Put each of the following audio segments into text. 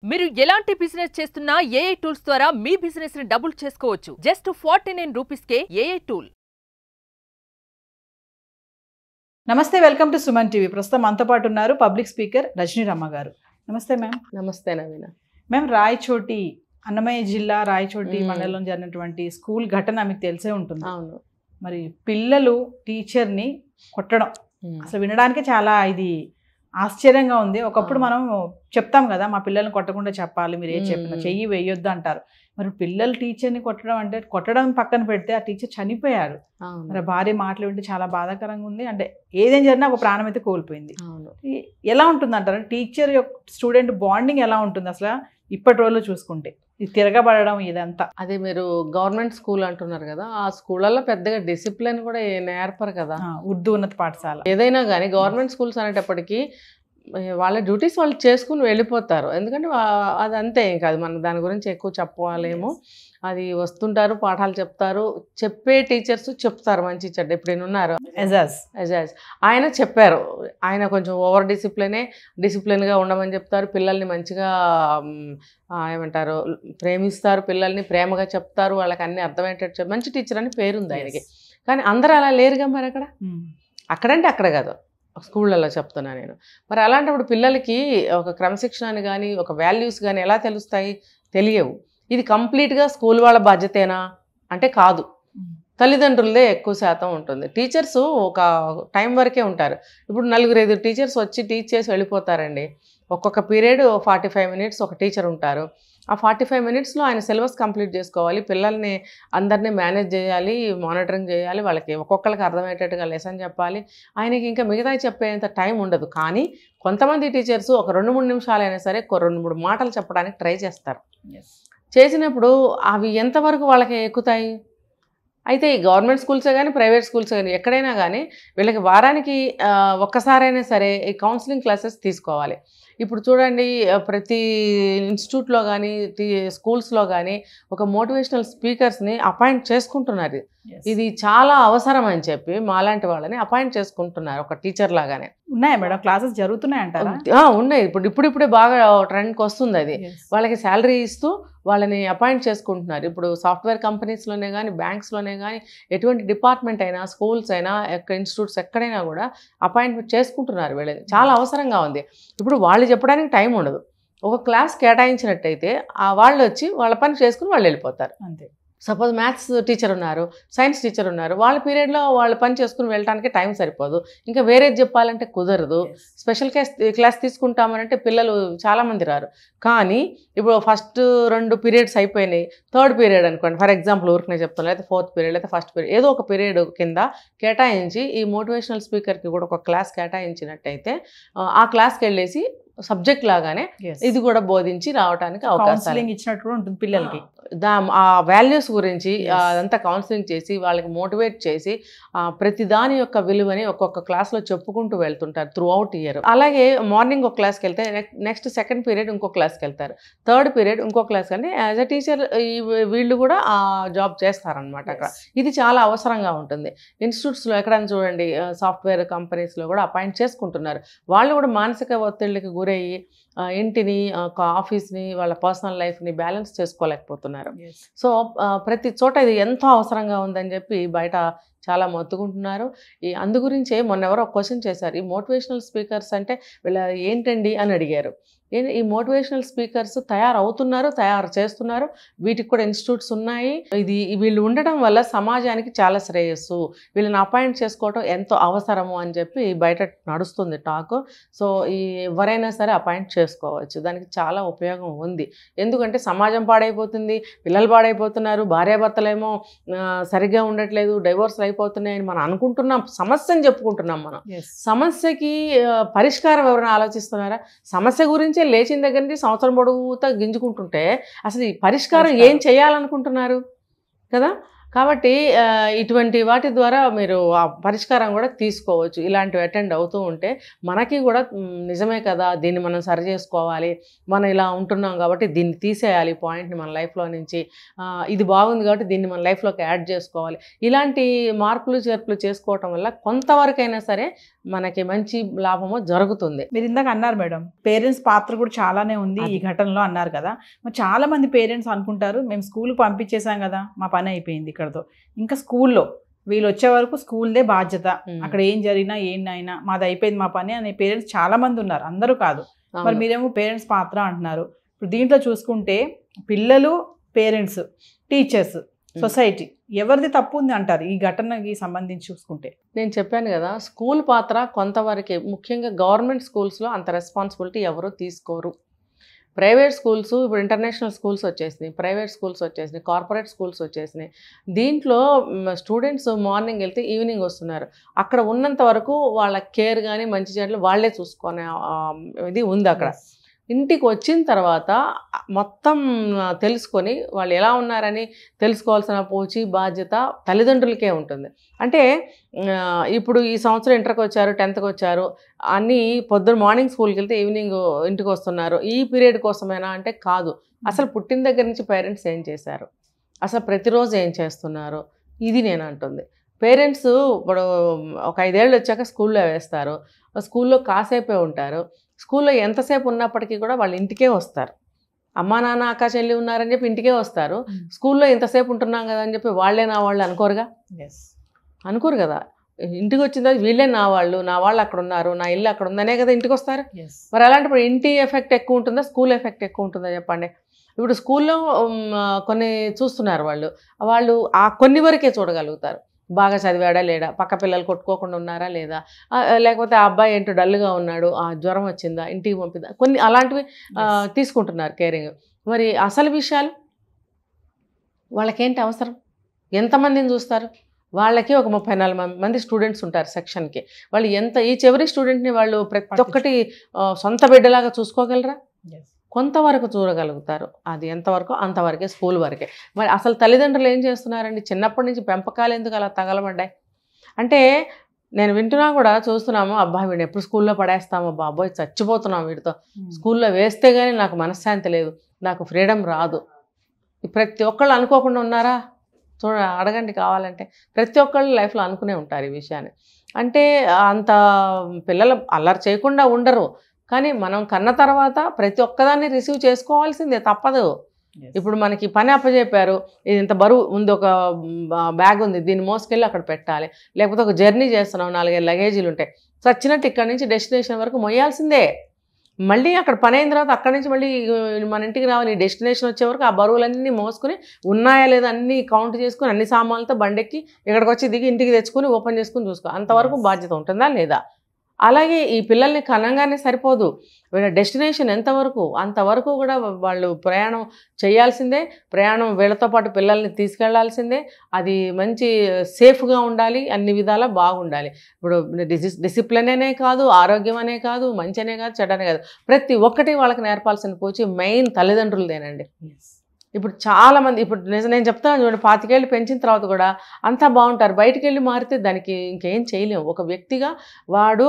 మీరు ఎలాంటి బిజినెస్ చేస్తున్నా ఏఐ టూల్స్ ద్వారా మీ బిజినెస్ ని డబుల్ చేసుకోవచ్చు. జస్ట్ 49 రూపీస్కే ఏఐ టూల్. నమస్తే, వెల్కమ్ టు సుమన్ టీవీ. ప్రస్తుతం మనతో పాటు ఉన్నారు పబ్లిక్ స్పీకర్ రజనీ రమ్మ గారు. నమస్తే మ్యామ్. నమస్తే నవీన. మ్యామ్, రాయచోటి, అన్నమయ్య జిల్లా రాయచోటి మండలంలో జరిగినటువంటి స్కూల్ ఘటన మీకు తెలిసే ఉంటుంది. అవును. మరి పిల్లలు టీచర్ని కొట్టడం అసలు వినడానికే చాలా ఇది ఆశ్చర్యంగా ఉంది. ఒకప్పుడు మనం చెప్తాం కదా, మా పిల్లల్ని కొట్టకుండా చెప్పాలి, మీరు ఏం చెప్పినా చెయ్యి వేయొద్దు అంటారు. మరి పిల్లలు టీచర్ని కొట్టడం అంటే, కొట్టడం పక్కన పెడితే ఆ టీచర్ చనిపోయారు. మరి భార్య మాటలు వింటే చాలా బాధాకరంగా ఉంది. అంటే ఏదేం జరిగినా ఒక ప్రాణం అయితే కోల్పోయింది. ఎలా ఉంటుంది అంటారు టీచర్ యొక్క స్టూడెంట్ బాండింగ్ ఎలా ఉంటుంది అసలు ఇప్పటి రోజుల్లో చూసుకుంటే? ఇది తిరగబడడం ఇదంతా. అదే మీరు గవర్నమెంట్ స్కూల్ అంటున్నారు కదా, ఆ స్కూళ్ళల్లో పెద్దగా డిసిప్లిన్ కూడా నేర్పరు కదా. ఉర్దూ ఉన్నత పాఠశాల ఏదైనా కానీ గవర్నమెంట్ స్కూల్స్ అనేటప్పటికీ వాళ్ళ డ్యూటీస్ వాళ్ళు చేసుకుని వెళ్ళిపోతారు. ఎందుకంటే అది అంతే, ఇంకా అది మనం దాని గురించి ఎక్కువ చెప్పలేము. అది వస్తుంటారు, పాఠాలు చెప్తారు, చెప్పే టీచర్స్ చెప్తారు మంచి చెడ్డ. ఇప్పుడు నేను ఉన్నారు ఎజాజ్, ఆయన చెప్పారు, ఆయన కొంచెం ఓవర్ డిసిప్లిన్గా ఉండమని చెప్తారు. పిల్లల్ని మంచిగా ఏమంటారు ప్రేమిస్తారు, పిల్లల్ని ప్రేమగా చెప్తారు, వాళ్ళకి అన్ని అర్థమయ్యేటట్టు మంచి టీచర్ అని పేరుంది ఆయనకి. కానీ అందరూ అలా లేరుగా మరి అక్కడంటే అక్కడ కాదు, స్కూళ్ళల్లో చెప్తున్నా నేను. మరి అలాంటప్పుడు పిల్లలకి ఒక క్రమశిక్షణ కానీ ఒక వాల్యూస్ కానీ ఎలా తెలుస్తాయి? తెలియవు. ఇది కంప్లీట్గా స్కూల్ వాళ్ళ బాధ్యతేనా అంటే కాదు, తల్లిదండ్రులదే ఎక్కువ శాతం ఉంటుంది. టీచర్స్ ఒక టైం వరకే ఉంటారు. ఇప్పుడు 4-5 టీచర్స్ వచ్చి టీచ్ చేసి వెళ్ళిపోతారండి. ఒక్కొక్క పీరియడ్ 45 మినిట్స్ ఒక టీచర్ ఉంటారు. ఆ 45 మినిట్స్లో ఆయన సిలబస్ కంప్లీట్ చేసుకోవాలి, పిల్లల్ని అందరినీ మేనేజ్ చేయాలి, మానిటరింగ్ చేయాలి, వాళ్ళకి ఒక్కొక్కరికి అర్థమయ్యేటట్టుగా లెసన్ చెప్పాలి. ఆయనకి ఇంకా మిగతా చెప్పేంత టైం ఉండదు. కానీ కొంతమంది టీచర్స్ ఒక 2-3 నిమిషాలైనా సరే 2-3 మాటలు చెప్పడానికి ట్రై చేస్తారు. చేసినప్పుడు అవి ఎంతవరకు వాళ్ళకి ఎక్కుతాయి? అయితే ఈ గవర్నమెంట్ స్కూల్సే కానీ ప్రైవేట్ స్కూల్సే కానీ ఎక్కడైనా కానీ వీళ్ళకి వారానికి ఒక్కసారైనా సరే ఈ కౌన్సిలింగ్ క్లాసెస్ తీసుకోవాలి. ఇప్పుడు చూడండి, ప్రతి ఇన్స్టిట్యూట్లో కానీ స్కూల్స్లో కానీ ఒక మోటివేషనల్ స్పీకర్స్ని అపాయింట్ చేసుకుంటున్నారు. ఇది చాలా అవసరం అని చెప్పి మాలాంటి వాళ్ళని అపాయింట్ చేసుకుంటున్నారు ఒక టీచర్ లాగానే. ఉన్నాయా మేడం? క్లాసెస్ జరుగుతున్నాయంటారా? ఉన్నాయి. ఇప్పుడిప్పుడే బాగా ట్రెండ్కి వస్తుంది అది. వాళ్ళకి శాలరీ ఇస్తూ వాళ్ళని అపాయింట్ చేసుకుంటున్నారు. ఇప్పుడు సాఫ్ట్వేర్ కంపెనీస్లోనే కానీ బ్యాంక్స్లోనే కానీ ఎటువంటి డిపార్ట్మెంట్ అయినా స్కూల్స్ అయినా ఇన్స్టిట్యూట్స్ ఎక్కడైనా కూడా అపాయింట్మెంట్ చేసుకుంటున్నారు. వీళ్ళకి చాలా అవసరంగా ఉంది. ఇప్పుడు వాళ్ళు చెప్పడానికి టైం ఉండదు. ఒక క్లాస్ కేటాయించినట్టయితే వాళ్ళు వచ్చి వాళ్ళ పని చేసుకుని వాళ్ళు వెళ్ళిపోతారు. అంతే. సపోజ్ మ్యాథ్స్ టీచర్ ఉన్నారు, సైన్స్ టీచర్ ఉన్నారు, వాళ్ళ పీరియడ్లో వాళ్ళ పని చేసుకుని వెళ్ళడానికి టైం సరిపోదు. ఇంకా వేరేది చెప్పాలంటే కుదరదు. స్పెషల్ క్లాస్ తీసుకుంటామనంటే పిల్లలు చాలామంది రారు. కానీ ఇప్పుడు ఫస్ట్ 2 పీరియడ్స్ అయిపోయినాయి, 3rd పీరియడ్ అనుకోండి, ఫర్ ఎగ్జాంపుల్ ఊరికనే చెప్తాను, లేదా 4th పీరియడ్ లేదా 1st పీరియడ్ ఏదో ఒక పీరియడ్ కింద కేటాయించి ఈ మోటివేషనల్ స్పీకర్కి కూడా ఒక క్లాస్ కేటాయించినట్టయితే ఆ క్లాస్కి వెళ్ళేసి సబ్జెక్ట్ లాగానే ఇది కూడా బోధించి రావడానికి అవకాశం ఇచ్చినట్టు ఉంటుంది పిల్లలకి. ఆ వాల్యూస్ గురించి అదంతా కౌన్సిలింగ్ చేసి వాళ్ళకి మోటివేట్ చేసి ప్రతి దాని యొక్క విలువని ఒక్కొక్క క్లాస్లో చెప్పుకుంటూ వెళ్తుంటారు త్రూ అవుట్ ఇయర్. అలాగే మార్నింగ్ ఒక క్లాస్కి వెళ్తే నెక్స్ట్ 2nd పీరియడ్ ఇంకో క్లాస్కి వెళ్తారు, 3rd పీరియడ్ ఇంకో క్లాస్కి. అంటే యాజ్ అ టీచర్ వీళ్ళు కూడా ఆ జాబ్ చేస్తారనమాట అక్కడ. ఇది చాలా అవసరంగా ఉంటుంది. ఇన్స్టిట్యూట్స్లో ఎక్కడైనా చూడండి, సాఫ్ట్వేర్ కంపెనీస్లో కూడా అపాయింట్ చేసుకుంటున్నారు. వాళ్ళు కూడా మానసిక ఒత్తిళ్ళకి గురయ్యి ఇంటిని ఆఫీస్ని వాళ్ళ పర్సనల్ లైఫ్ని బ్యాలెన్స్ చేసుకోలేకపోతున్నారు. సో ప్రతి చోట ఇది ఎంతో అవసరంగా ఉందని చెప్పి బయట చాలా మొత్తుకుంటున్నారు. అందు గురించే మొన్న ఎవరో క్వశ్చన్ చేశారు, ఈ మోటివేషనల్ స్పీకర్స్ అంటే వీళ్ళ ఏంటండి అని అడిగారు. ఈ మోటివేషనల్ స్పీకర్స్ తయారు చేస్తున్నారు, వీటికి కూడా ఇన్స్టిట్యూట్స్ ఉన్నాయి. వీళ్ళు ఉండడం వల్ల సమాజానికి చాలా శ్రేయస్సు, వీళ్ళని అపాయింట్ చేసుకోవడం ఎంతో అవసరము అని చెప్పి బయట నడుస్తుంది టాక్. సో ఎవరైనా సరే అపాయింట్ చేసుకోవచ్చు, దానికి చాలా ఉపయోగం ఉంది. ఎందుకంటే సమాజం పాడైపోతుంది, పిల్లలు పాడైపోతున్నారు, భార్యాభర్తలేమో సరిగ్గా ఉండట్లేదు, డైవోర్స్లు అయిపోతున్నాయని మనం అనుకుంటున్నాం, సమస్యని చెప్పుకుంటున్నాం. మనం సమస్యకి పరిష్కారం ఎవరైనా ఆలోచిస్తున్నారా? సమస్య గురించి లేచిన దగ్గర నుంచి సంవత్సరం పొడుగుతా గింజుకుంటుంటే అసలు ఈ పరిష్కారం ఏం చేయాలనుకుంటున్నారు కదా? కాబట్టి ఇటువంటి వాటి ద్వారా మీరు ఆ పరిష్కారం కూడా తీసుకోవచ్చు. ఇలాంటివి అటెండ్ అవుతూ ఉంటే మనకి కూడా నిజమే కదా, దీన్ని మనం సరి చేసుకోవాలి, మనం ఇలా ఉంటున్నాం కాబట్టి దీన్ని తీసేయాలి పాయింట్ని మన లైఫ్లో నుంచి, ఇది బాగుంది కాబట్టి దీన్ని మన లైఫ్లోకి యాడ్ చేసుకోవాలి. ఇలాంటి మార్పులు చేర్పులు చేసుకోవటం వల్ల కొంతవరకైనా సరే మనకి మంచి లాభము జరుగుతుంది. మీరు ఇందాక అన్నారు మేడం, పేరెంట్స్ పాత్ర కూడా చాలానే ఉంది ఈ ఘటనలో అన్నారు కదా. మరి చాలా మంది పేరెంట్స్ అనుకుంటారు మేము స్కూల్కి పంపించేసాం కదా, మా పని అయిపోయింది ఇక్కడతో, ఇంకా స్కూల్లో వీళ్ళు వచ్చే వరకు స్కూల్దే బాధ్యత, అక్కడ ఏం జరిగినా ఏంటైనా మాది అయిపోయింది మా పని అనే పేరెంట్స్ చాలా మంది ఉన్నారు, అందరూ కాదు. మరి మీరేమో పేరెంట్స్ పాత్ర అంటున్నారు. ఇప్పుడు దీంట్లో చూసుకుంటే పిల్లలు, పేరెంట్స్, టీచర్స్, సొసైటీ ఎవరిది తప్పు ఉంది అంటారు ఈ ఘటనకి సంబంధించి చూసుకుంటే? నేను చెప్పాను కదా, స్కూల్ పాత్ర కొంతవరకే. ముఖ్యంగా గవర్నమెంట్ స్కూల్స్లో అంత రెస్పాన్సిబిలిటీ ఎవరు తీసుకోరు. ప్రైవేట్ స్కూల్స్, ఇప్పుడు ఇంటర్నేషనల్ స్కూల్స్ వచ్చేసినాయి, ప్రైవేట్ స్కూల్స్ వచ్చేసినాయి, కార్పొరేట్ స్కూల్స్ వచ్చేసినాయి. దీంట్లో స్టూడెంట్స్ మార్నింగ్ వెళ్తే ఈవినింగ్ వస్తున్నారు. అక్కడ ఉన్నంత వరకు వాళ్ళ కేర్ కానీ మంచి చెడ్డలు వాళ్ళే చూసుకునే ఇది ఉంది అక్కడ. ఇంటికి వచ్చిన తర్వాత మొత్తం తెలుసుకొని వాళ్ళు ఎలా ఉన్నారని తెలుసుకోవాల్సిన పోచి బాధ్యత తల్లిదండ్రులకే ఉంటుంది. అంటే ఇప్పుడు ఈ సంవత్సరం ఇంటర్కి వచ్చారు, 10th వచ్చారు, అన్నీ పొద్దున్న మార్నింగ్ స్కూల్కి వెళ్తే ఈవినింగ్ ఇంటికి వస్తున్నారు, ఈ పీరియడ్ కోసమేనా అంటే కాదు. అసలు పుట్టిన దగ్గర నుంచి పేరెంట్స్ ఏం చేశారు, అసలు ప్రతిరోజు ఏం చేస్తున్నారు, ఇది నేను అంటుంది. పేరెంట్స్ ఇప్పుడు ఒక 5 ఏళ్ళు వచ్చాక స్కూల్లో వేస్తారు, స్కూల్లో కాసేపే ఉంటారు. స్కూల్లో ఎంతసేపు ఉన్నప్పటికీ కూడా వాళ్ళు ఇంటికే వస్తారు. అమ్మా నాన్న అక్క చెల్లి ఉన్నారని చెప్పి ఇంటికే వస్తారు. స్కూల్లో ఇంతసేపు ఉంటున్నాం కదా అని చెప్పి వాళ్ళే నా వాళ్ళు అనుకోరుగా, అనుకోరు కదా. ఇంటికి వచ్చిన తర్వాత వీళ్ళే నా వాళ్ళు అక్కడ ఉన్నారు, నా ఇల్లు అక్కడ ఉందనే కదా ఇంటికి వస్తారు. మరి అలాంటప్పుడు ఇంటి ఎఫెక్ట్ ఎక్కువ ఉంటుందా, స్కూల్ ఎఫెక్ట్ ఎక్కువ ఉంటుందా చెప్పండి. ఇప్పుడు స్కూల్లో కొన్ని చూస్తున్నారు వాళ్ళు ఆ కొన్ని వరకే చూడగలుగుతారు. బాగా చదివాడా లేడా, పక్క పిల్లలు కొట్టుకోకుండా ఉన్నారా లేదా, లేకపోతే ఆ అబ్బాయి ఏంటో డల్గా ఉన్నాడు, ఆ జ్వరం వచ్చిందా, ఇంటికి పంపిద్దా, కొన్ని అలాంటివి తీసుకుంటున్నారు కేరింగ్. మరి అసలు విషయాలు వాళ్ళకేంటి అవసరం, ఎంతమందిని చూస్తారు? వాళ్ళకి ఒక 34 మంది స్టూడెంట్స్ ఉంటారు సెక్షన్కి. వాళ్ళు ఎవరి స్టూడెంట్ని వాళ్ళు ప్రతి ఒక్కటి సొంత బిడ్డలాగా చూసుకోగలరా? కొంతవరకు చూడగలుగుతారు. అది ఎంతవరకు అంతవరకే, స్కూల్ వరకే. మరి అసలు తల్లిదండ్రులు ఏం చేస్తున్నారండి? చిన్నప్పటి నుంచి పెంపకాలు ఎందుకు అలా తగలబడ్డాయి అంటే, నేను వింటున్నా కూడా చూస్తున్నాము, అబ్బా వీడిని ఎప్పుడు స్కూల్లో పడేస్తామో బాబోయ్ చచ్చిపోతున్నాం వీడితో, స్కూల్లో వేస్తే కానీ నాకు మనశ్శాంతి లేదు, నాకు ఫ్రీడమ్ రాదు. ప్రతి ఒక్కళ్ళు అనుకోకుండా ఉన్నారా? అడగండి కావాలంటే. ప్రతి ఒక్కళ్ళు లైఫ్లో అనుకునే ఉంటారు ఈ విషయాన్ని. అంటే అంత పిల్లలు అల్లరి చేయకుండా ఉండరు, కానీ మనం కన్న తర్వాత ప్రతి ఒక్కదాన్ని రిసీవ్ చేసుకోవాల్సిందే, తప్పదు. ఇప్పుడు మనకి పని అప్పచెప్పారు, ఇది ఇంత బరువు ఉంది, ఒక బ్యాగ్ ఉంది, దీన్ని మోసుకెళ్ళి అక్కడ పెట్టాలి, లేకపోతే ఒక జర్నీ చేస్తున్నాం, 4-5 లగేజీలు ఉంటాయి, చచ్చినట్టు ఇక్కడ నుంచి డెస్టినేషన్ వరకు మొయ్యాల్సిందే. మళ్ళీ అక్కడ పని అయిన తర్వాత అక్కడి నుంచి మళ్ళీ మన ఇంటికి రావాలి, డెస్టినేషన్ వచ్చే వరకు ఆ బరువులన్నీ మోసుకుని ఉన్నాయా లేదా అన్నీ కౌంట్ చేసుకుని అన్ని సామాన్లతో బండెక్కి ఇక్కడికి వచ్చి దిగి ఇంటికి తెచ్చుకుని ఓపెన్ చేసుకుని చూసుకో, అంతవరకు బాధ్యత ఉంటుందా లేదా? అలాగే ఈ పిల్లల్ని కనంగానే సరిపోదు, వీళ్ళ డెస్టినేషన్ ఎంతవరకు అంతవరకు కూడా వాళ్ళు ప్రయాణం చేయాల్సిందే. ప్రయాణం వీళ్ళతో పాటు పిల్లల్ని తీసుకెళ్లాల్సిందే. అది మంచి సేఫ్గా ఉండాలి, అన్ని విధాలా బాగుండాలి. ఇప్పుడు డిసిప్లిన్ అనే కాదు, ఆరోగ్యం అనే కాదు, మంచి అనే కాదు, చెడ్డనే కాదు, ప్రతి ఒక్కటి వాళ్ళకి నేర్పాల్సిన పోచి మెయిన్ తల్లిదండ్రులదేనండి. ఇప్పుడు చాలామంది, ఇప్పుడు నేను చెప్తాను చూడండి, 25 ఏళ్ళు పెంచిన తర్వాత కూడా అంతా బాగుంటారు, బయటికి వెళ్ళి మారితే దానికి ఇంకేం చేయలేము. ఒక వ్యక్తిగా వాడు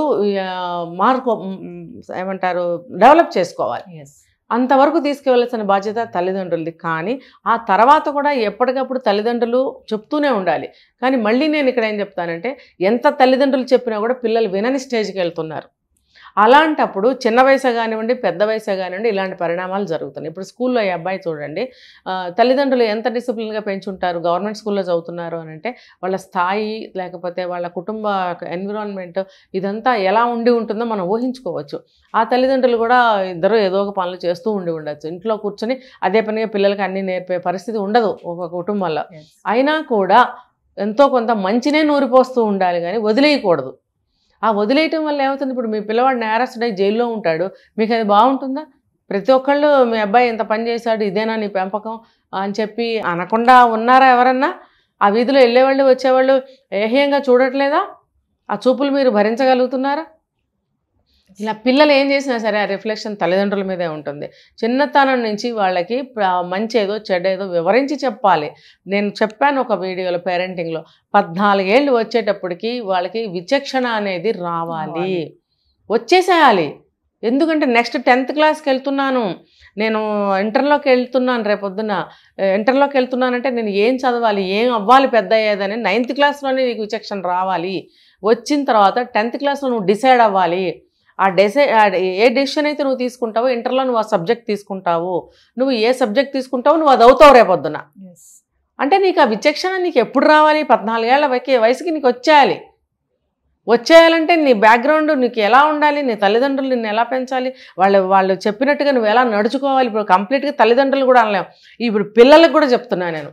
ఏమంటారు డెవలప్ చేసుకోవాలి, అంతవరకు తీసుకువెళ్ళాల్సిన బాధ్యత తల్లిదండ్రులది. కానీ ఆ తర్వాత కూడా ఎప్పటికప్పుడు తల్లిదండ్రులు చెప్తూనే ఉండాలి. కానీ మళ్ళీ నేను ఇక్కడ ఏం చెప్తానంటే, ఎంత తల్లిదండ్రులు చెప్పినా కూడా పిల్లలు వినని స్టేజ్కి వెళ్తున్నారు. అలాంటప్పుడు చిన్న వయసు కానివ్వండి, పెద్ద వయసు కానివ్వండి, ఇలాంటి పరిణామాలు జరుగుతున్నాయి. ఇప్పుడు స్కూల్లో ఈ అబ్బాయి చూడండి, తల్లిదండ్రులు ఎంత డిసిప్లిన్గా పెంచుంటారు, గవర్నమెంట్ స్కూల్లో చదువుతున్నారు అని అంటే వాళ్ళ స్థాయి, లేకపోతే వాళ్ళ కుటుంబ ఎన్విరాన్మెంట్, ఇదంతా ఎలా ఉంటుందో మనం ఊహించుకోవచ్చు. ఆ తల్లిదండ్రులు కూడా ఇద్దరు ఏదో ఒక పనులు చేస్తూ ఉండొచ్చు, ఇంట్లో కూర్చొని అదే పనిగా పిల్లలకి అన్నీ నేర్పే పరిస్థితి ఉండదు ఒక కుటుంబంలో. అయినా కూడా ఎంతో కొంత మంచినే నూరిపోస్తూ ఉండాలి, కానీ వదిలేయకూడదు. ఆ వదిలేయటం వల్ల ఏమవుతుంది, ఇప్పుడు మీ పిల్లవాడు నేరస్తుడై జైల్లో ఉంటాడు, మీకు అది బాగుంటుందా? ప్రతి ఒక్కళ్ళు మీ అబ్బాయి ఇంత పని చేశాడు, ఇదేనా నీ పెంపకం అని చెప్పి అనకుండా ఉన్నారా ఎవరన్నా? ఆ వీధిలో వెళ్ళేవాళ్ళు వచ్చేవాళ్ళు ఏహ్యంగా చూడట్లేదా? ఆ చూపులు మీరు భరించగలుగుతున్నారా? ఇలా పిల్లలు ఏం చేసినా సరే ఆ రిఫ్లెక్షన్ తల్లిదండ్రుల మీదే ఉంటుంది. చిన్నతనం నుంచి వాళ్ళకి మంచి ఏదో చెడేదో వివరించి చెప్పాలి. నేను చెప్పాను ఒక వీడియోలో పేరెంటింగ్లో, 14 ఏళ్ళు వచ్చేటప్పటికి వాళ్ళకి విచక్షణ అనేది రావాలి, వచ్చేసేయాలి. ఎందుకంటే నెక్స్ట్ 10th క్లాస్కి వెళ్తున్నాను, నేను ఇంటర్లోకి వెళ్తున్నాను, రేపొద్దున ఇంటర్లోకి వెళ్తున్నానంటే నేను ఏం చదవాలి, ఏం అవ్వాలి పెద్ద అయ్యేదని 9th క్లాస్లోనే నీకు విచక్షణ రావాలి. వచ్చిన తర్వాత 10th క్లాస్లో నువ్వు డిసైడ్ అవ్వాలి. ఏ డెసిషన్ అయితే నువ్వు తీసుకుంటావో ఇంటర్లో నువ్వు ఆ సబ్జెక్ట్ తీసుకుంటావు, నువ్వు ఏ సబ్జెక్ట్ తీసుకుంటావో నువ్వు అది అవుతావు రేపొద్దున. అంటే నీకు ఆ విచక్షణ నీకు ఎప్పుడు రావాలి? 14 ఏళ్ల వయసుకి నీకు వచ్చేయాలంటే నీ బ్యాక్గ్రౌండ్ నీకు ఎలా ఉండాలి, నీ తల్లిదండ్రులు నిన్ను ఎలా పెంచాలి, వాళ్ళు చెప్పినట్టుగా నువ్వు ఎలా నడుచుకోవాలి. ఇప్పుడు కంప్లీట్గా తల్లిదండ్రులు కూడా అనలేము, ఇప్పుడు పిల్లలకు కూడా చెప్తున్నాను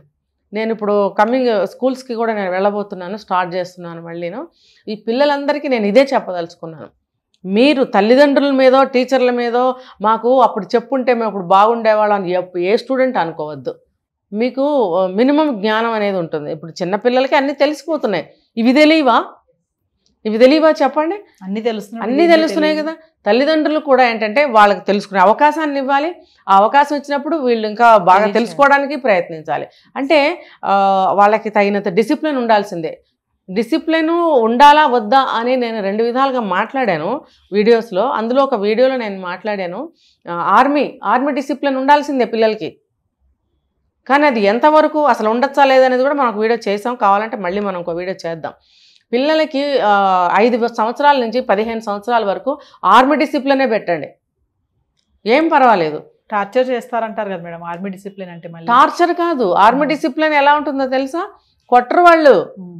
నేను ఇప్పుడు కమింగ్ స్కూల్స్కి కూడా నేను వెళ్ళబోతున్నాను, స్టార్ట్ చేస్తున్నాను మళ్ళీను. ఈ పిల్లలందరికీ నేను ఇదే చెప్పదలుచుకున్నాను. మీరు తల్లిదండ్రుల మీదో టీచర్ల మీదో మాకు అప్పుడు చెప్పుంటే మేము అప్పుడు బాగుండేవాళ్ళం అని ఏ స్టూడెంట్ అనుకోవద్దు. మీకు మినిమం జ్ఞానం అనేది ఉంటుంది. ఇప్పుడు చిన్నపిల్లలకి అన్నీ తెలిసిపోతున్నాయి, ఇవి తెలియవా చెప్పండి? అన్నీ తెలుస్తున్నాయి కదా. తల్లిదండ్రులు కూడా ఏంటంటే వాళ్ళకి తెలుసుకునే అవకాశాన్ని ఇవ్వాలి. ఆ అవకాశం వచ్చినప్పుడు వీళ్ళు ఇంకా బాగా తెలుసుకోవడానికి ప్రయత్నించాలి. అంటే వాళ్ళకి తగినంత డిసిప్లిన్ ఉండాల్సిందే. డిసిప్లిన్ ఉండాలా వద్దా అని నేను 2 విధాలుగా మాట్లాడాను వీడియోస్లో. అందులో ఒక వీడియోలో నేను మాట్లాడాను, ఆర్మీ డిసిప్లిన్ ఉండాల్సిందే పిల్లలకి. కానీ అది ఎంతవరకు అసలు ఉండొచ్చా లేదనేది కూడా మనం ఒక వీడియో చేసాం, కావాలంటే మళ్ళీ మనం ఒక వీడియో చేద్దాం. పిల్లలకి 5 సంవత్సరాల నుంచి 15 సంవత్సరాల వరకు ఆర్మీ డిసిప్లినే పెట్టండి, ఏం పర్వాలేదు. టార్చర్ చేస్తారంటారు కదా మేడం ఆర్మీ డిసిప్లిన్ అంటే? మళ్ళీ టార్చర్ కాదు, ఆర్మీ డిసిప్లిన్ ఎలా ఉంటుందో తెలుసా? కొట్టరు వాళ్ళు.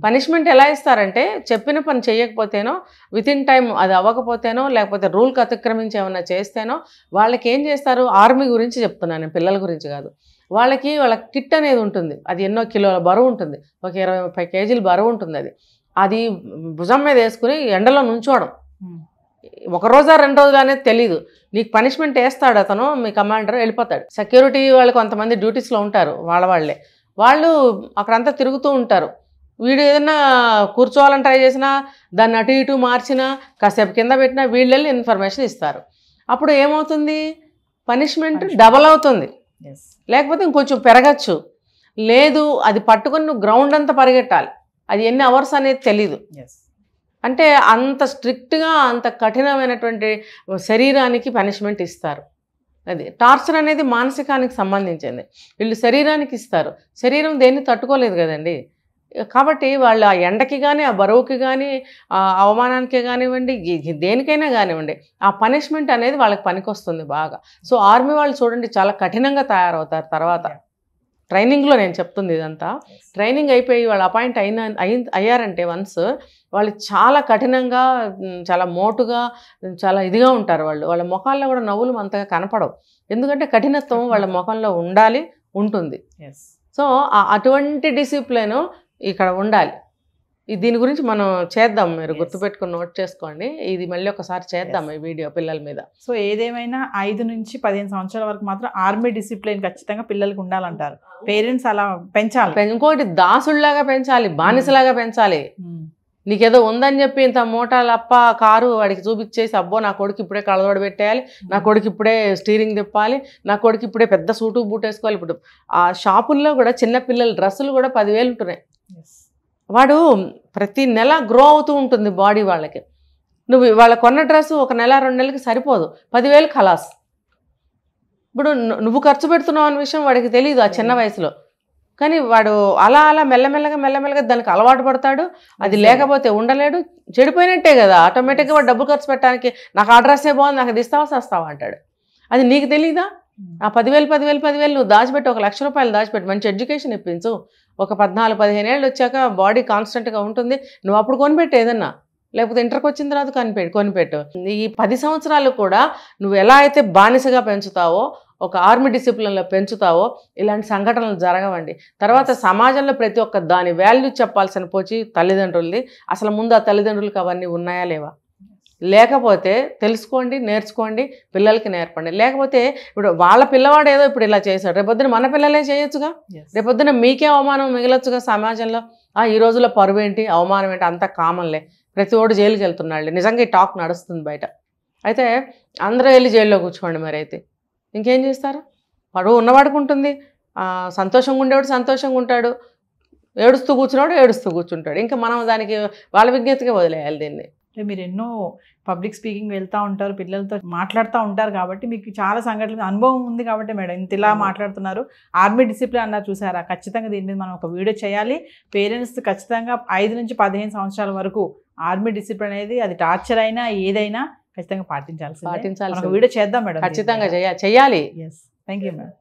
పనిష్మెంట్ ఎలా ఇస్తారంటే చెప్పిన పని చేయకపోతేనో, వితిన్ టైం అది అవ్వకపోతేనో, లేకపోతే రూల్కి అతిక్రమించి ఏమైనా చేస్తేనో వాళ్ళకి ఏం చేస్తారు? ఆర్మీ గురించి చెప్తున్నాను నేను, పిల్లల గురించి కాదు. వాళ్ళ కిట్ అనేది ఉంటుంది, అది ఎన్నో కిలోల బరువు ఉంటుంది, ఒక 20-30 కేజీల బరువు ఉంటుంది. అది భుజం మీద వేసుకుని ఎండలో నుంచోవడం, 1 రోజా 2 రోజులు అనేది తెలీదు. నీకు పనిష్మెంట్ వేస్తాడు అతను, మీ కమాండర్, వెళ్ళిపోతాడు. సెక్యూరిటీ వాళ్ళు కొంతమంది డ్యూటీస్లో ఉంటారు, వాళ్ళు అక్కడంతా తిరుగుతూ ఉంటారు. వీడు ఏదైనా కూర్చోవాలని ట్రై చేసినా, దాన్ని అటు ఇటు మార్చినా, కాసేపు కింద పెట్టినా వీళ్ళు వెళ్ళి ఇన్ఫర్మేషన్ ఇస్తారు. అప్పుడు ఏమవుతుంది? పనిష్మెంట్ డబల్ అవుతుంది, లేకపోతే ఇంకొంచెం పెరగచ్చు. లేదు, అది పట్టుకొని నువ్వు గ్రౌండ్ అంతా పరిగెట్టాలి, అది ఎన్ని అవర్స్ అనేది తెలీదు. అంటే అంత స్ట్రిక్ట్గా, అంత కఠినమైనటువంటి శరీరానికి పనిష్మెంట్ ఇస్తారు. అది టార్చర్ అనేది మానసికానికి సంబంధించింది, వీళ్ళు శరీరానికి ఇస్తారు. శరీరం దేన్ని తట్టుకోలేదు కదండి. కాబట్టి వాళ్ళు ఆ ఎండకి కానీ, ఆ బరువుకి కానీ, ఆ అవమానానికి కానివ్వండి, దేనికైనా కానివ్వండి, ఆ పనిష్మెంట్ అనేది వాళ్ళకి పనికొస్తుంది బాగా. సో ఆర్మీ వాళ్ళు చూడండి చాలా కఠినంగా తయారవుతారు. తర్వాత ట్రైనింగ్లో నేను చెప్తుంది ఇదంతా. ట్రైనింగ్ అయిపోయి వాళ్ళు అపాయింట్ అయ్యారంటే వన్స్, వాళ్ళు చాలా కఠినంగా, చాలా మోటుగా, చాలా ఇదిగా ఉంటారు. వాళ్ళ ముఖాల్లో కూడా నవ్వులు అంతగా కనపడవు, ఎందుకంటే కఠినత్వం వాళ్ళ ముఖంలో ఉంటుంది. సో అటువంటి డిసిప్లిన్ ఇక్కడ ఉండాలి. దీని గురించి మనం చేద్దాం, మీరు గుర్తుపెట్టుకుని నోట్ చేసుకోండి. ఇది మళ్ళీ ఒకసారి చేద్దాం ఈ వీడియో పిల్లల మీద. సో ఏదేమైనా 5 నుంచి 15 సంవత్సరాల వరకు మాత్రం ఆర్మీ డిసిప్లిన్ ఖచ్చితంగా పిల్లలకు ఉండాలంటారు. పేరెంట్స్ అలా పెంచాలి. ఇంకోటి దాసుల్లాగా పెంచాలి, బానిసలాగా పెంచాలి. నీకేదో ఉందని చెప్పి ఇంత మోటాలప్ప కారు వాడికి చూపించేసి, అబ్బో నా కొడుకు ఇప్పుడే కళ్ళదోడ పెట్టేయాలి, నా కొడుకు ఇప్పుడే స్టీరింగ్ తిప్పాలి, నా కొడుకు ఇప్పుడే పెద్ద సూటు బూట్ వేసుకోవాలి. ఇప్పుడు ఆ షాపుల్లో కూడా చిన్నపిల్లల డ్రెస్సులు కూడా 10,000 ఉంటున్నాయి. వాడు ప్రతి నెల గ్రో అవుతూ ఉంటుంది బాడీ వాళ్ళకి. వాళ్ళ కొన్న డ్రెస్సు 1 నెల 2 నెలలకి సరిపోదు, 10,000 ఖలాస్. ఇప్పుడు నువ్వు ఖర్చు పెడుతున్నావు అనే విషయం వాడికి తెలియదు ఆ చిన్న వయసులో. కానీ వాడు అలా మెల్లమెల్లగా దానికి అలవాటు పడతాడు. అది లేకపోతే ఉండలేడు, చెడిపోయినట్టే కదా. ఆటోమేటిక్గా వాడు డబ్బులు ఖర్చు పెట్టడానికి, నాకు ఆ డ్రెస్సే బాగుంది, నాకు అది ఇస్తావా అంటాడు. అది నీకు తెలీదా? ఆ 10,000 నువ్వు దాచిపెట్టి, 1,00,000 రూపాయలు దాచిపెట్టి మంచి ఎడ్యుకేషన్ ఇప్పించు. ఒక 14-15 ఏళ్ళు వచ్చాక బాడీ కాన్స్టెంట్గా ఉంటుంది. నువ్వు అప్పుడు కొనిపెట్టు ఏదన్నా, లేకపోతే ఇంటర్కి వచ్చిన తర్వాత కొనిపెట్టు. ఈ 10 సంవత్సరాలు కూడా నువ్వు ఎలా అయితే బానిసగా పెంచుతావో, ఒక ఆర్మీ డిసిప్లిన్లో పెంచుతావో, ఇలాంటి సంఘటనలు జరగవండి. తర్వాత సమాజంలో ప్రతి ఒక్క దాని వాల్యూ చెప్పాల్సిన పోచి తల్లిదండ్రులది. అసలు ముందు ఆ తల్లిదండ్రులకు అవన్నీ ఉన్నాయా లేవా? లేకపోతే తెలుసుకోండి, నేర్చుకోండి, పిల్లలకి నేర్పండి. లేకపోతే ఇప్పుడు వాళ్ళ పిల్లవాడు ఏదో ఇప్పుడు ఇలా చేశాడు, రేపొద్దున మన పిల్లలే చేయొచ్చుగా, రేపొద్దున మీకే అవమానం మిగలొచ్చుగా సమాజంలో. ఈ రోజుల్లో పరువు ఏంటి, అవమానం ఏంటి, అంతా కామన్లే. ప్రతి ఓడు జైలుకి వెళ్తున్నాడు. నిజంగా ఈ టాక్ నడుస్తుంది బయట. అయితే అందరూ వెళ్ళి జైల్లో కూర్చోండి మరి అయితే ఇంకేం చేస్తారు? వాడు ఉన్నవాడికి ఉంటుంది, సంతోషంగా ఉండేవాడు సంతోషంగా ఉంటాడు, ఏడుస్తూ కూర్చుంటాడు. ఇంకా మనం దానికి వాళ్ళ విజ్ఞతగా వదిలేయాలి దీన్ని. మీరు ఎన్నో పబ్లిక్ స్పీకింగ్ వెళ్తూ ఉంటారు, పిల్లలతో మాట్లాడుతూ ఉంటారు కాబట్టి మీకు చాలా సంఘటనలు అనుభవం ఉంది కాబట్టి మేడం ఇంత ఇలా మాట్లాడుతున్నారు. ఆర్మీ డిసిప్లిన్ అన్నారు చూసారా, ఖచ్చితంగా దీని మీద మనం ఒక వీడియో చేయాలి. పేరెంట్స్ ఖచ్చితంగా 5 నుంచి 15 సంవత్సరాల వరకు ఆర్మీ డిసిప్లిన్ అనేది అది టార్చర్ అయినా ఏదైనా ఖచ్చితంగా పాటించాల్సింది. పాటించాలి. వీడియో చేద్దాం మేడం, ఖచ్చితంగా చేయాలి. Yes, thank you madam.